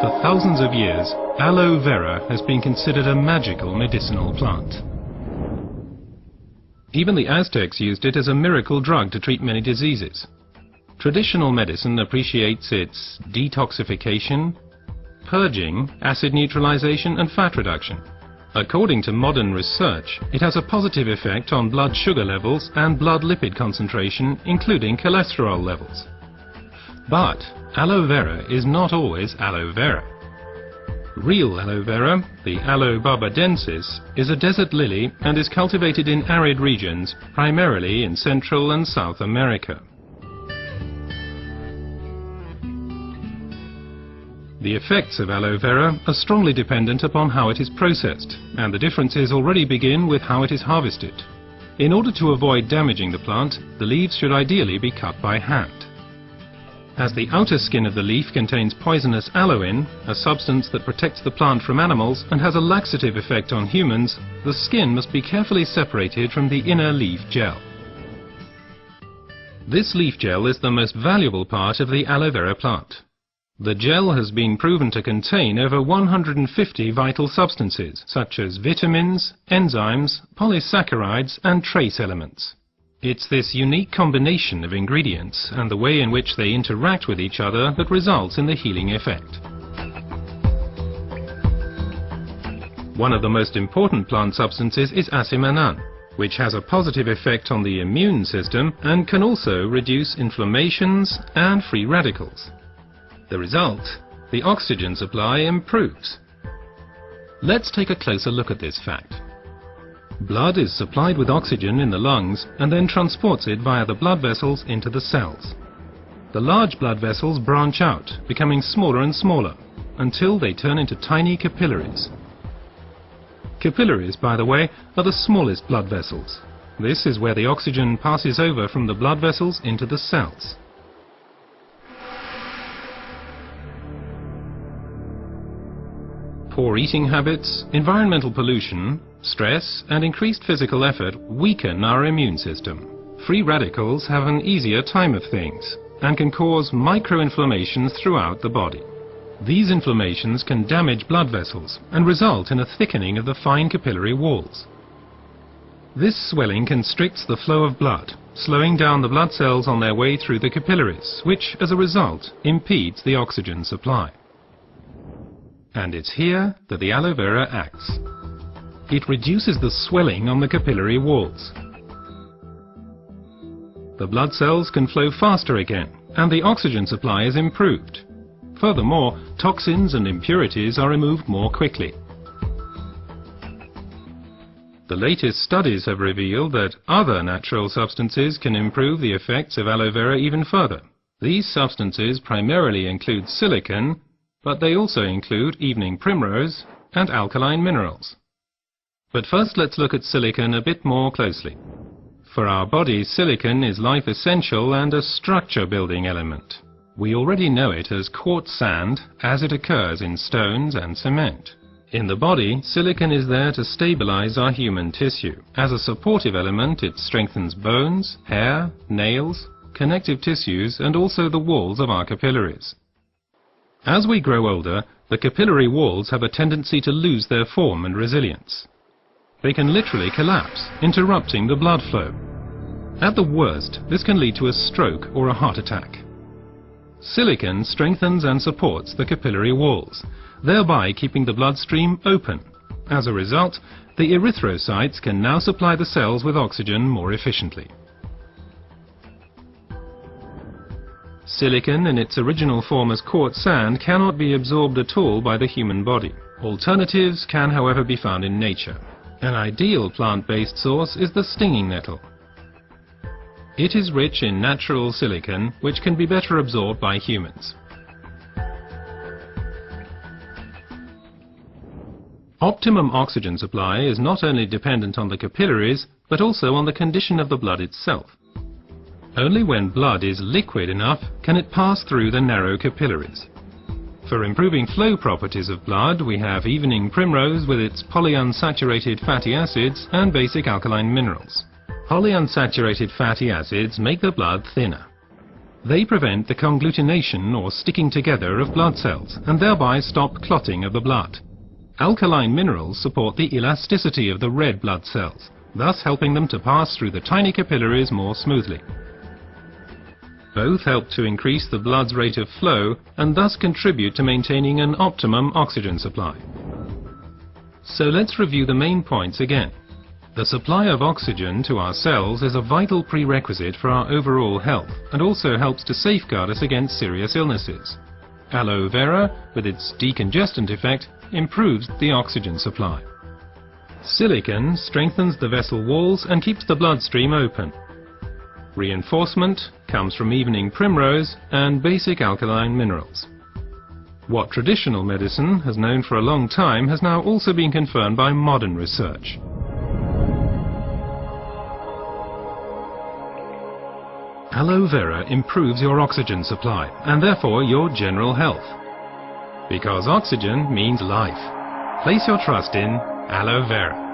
For thousands of years, aloe vera has been considered a magical medicinal plant. Even the Aztecs used it as a miracle drug to treat many diseases. Traditional medicine appreciates its detoxification, purging, acid neutralization and fat reduction. According to modern research, it has a positive effect on blood sugar levels and blood lipid concentration, including cholesterol levels. But aloe vera is not always aloe vera. Real aloe vera, the Aloe barbadensis, is a desert lily and is cultivated in arid regions, primarily in Central and South America. The effects of aloe vera are strongly dependent upon how it is processed, and the differences already begin with how it is harvested. In order to avoid damaging the plant, the leaves should ideally be cut by hand. As the outer skin of the leaf contains poisonous aloin, a substance that protects the plant from animals and has a laxative effect on humans, the skin must be carefully separated from the inner leaf gel. This leaf gel is the most valuable part of the aloe vera plant. The gel has been proven to contain over 150 vital substances, such as vitamins, enzymes, polysaccharides and trace elements. It's this unique combination of ingredients and the way in which they interact with each other that results in the healing effect. One of the most important plant substances is asciminnan, which has a positive effect on the immune system and can also reduce inflammations and free radicals. The result, the oxygen supply improves. Let's take a closer look at this fact. Blood is supplied with oxygen in the lungs and then transports it via the blood vessels into the cells. The large blood vessels branch out, becoming smaller and smaller, until they turn into tiny capillaries. Capillaries, by the way, are the smallest blood vessels. This is where the oxygen passes over from the blood vessels into the cells. Poor eating habits, environmental pollution, stress and increased physical effort weaken our immune system. Free radicals have an easier time of things and can cause microinflammations throughout the body. These inflammations can damage blood vessels and result in a thickening of the fine capillary walls. This swelling constricts the flow of blood, slowing down the blood cells on their way through the capillaries, which, as a result, impedes the oxygen supply. And it's here that the aloe vera acts. It reduces the swelling on the capillary walls. The blood cells can flow faster again, and the oxygen supply is improved. Furthermore, toxins and impurities are removed more quickly. The latest studies have revealed that other natural substances can improve the effects of aloe vera even further. These substances primarily include silicon, but they also include evening primrose and alkaline minerals. But first let's look at silicon a bit more closely. For our bodies, silicon is life essential and a structure-building element. We already know it as quartz sand, as it occurs in stones and cement. In the body, silicon is there to stabilize our human tissue. As a supportive element, it strengthens bones, hair, nails, connective tissues, and also the walls of our capillaries. As we grow older, the capillary walls have a tendency to lose their form and resilience. They can literally collapse, interrupting the blood flow. At the worst, this can lead to a stroke or a heart attack. Silicon strengthens and supports the capillary walls, thereby keeping the bloodstream open. As a result, the erythrocytes can now supply the cells with oxygen more efficiently. Silicon in its original form as quartz sand cannot be absorbed at all by the human body. Alternatives can, however, be found in nature. An ideal plant-based source is the stinging nettle. It is rich in natural silicon, which can be better absorbed by humans. Optimum oxygen supply is not only dependent on the capillaries, but also on the condition of the blood itself. Only when blood is liquid enough can it pass through the narrow capillaries. For improving flow properties of blood, we have evening primrose with its polyunsaturated fatty acids and basic alkaline minerals. Polyunsaturated fatty acids make the blood thinner. They prevent the conglutination or sticking together of blood cells and thereby stop clotting of the blood. Alkaline minerals support the elasticity of the red blood cells, thus helping them to pass through the tiny capillaries more smoothly. Both help to increase the blood's rate of flow and thus contribute to maintaining an optimum oxygen supply. So let's review the main points again. The supply of oxygen to our cells is a vital prerequisite for our overall health and also helps to safeguard us against serious illnesses. Aloe vera, with its decongestant effect, improves the oxygen supply. Silicon strengthens the vessel walls and keeps the bloodstream open. Reinforcement comes from evening primrose and basic alkaline minerals. What traditional medicine has known for a long time has now also been confirmed by modern research. Aloe vera improves your oxygen supply and therefore your general health. Because oxygen means life. Place your trust in Aloe vera.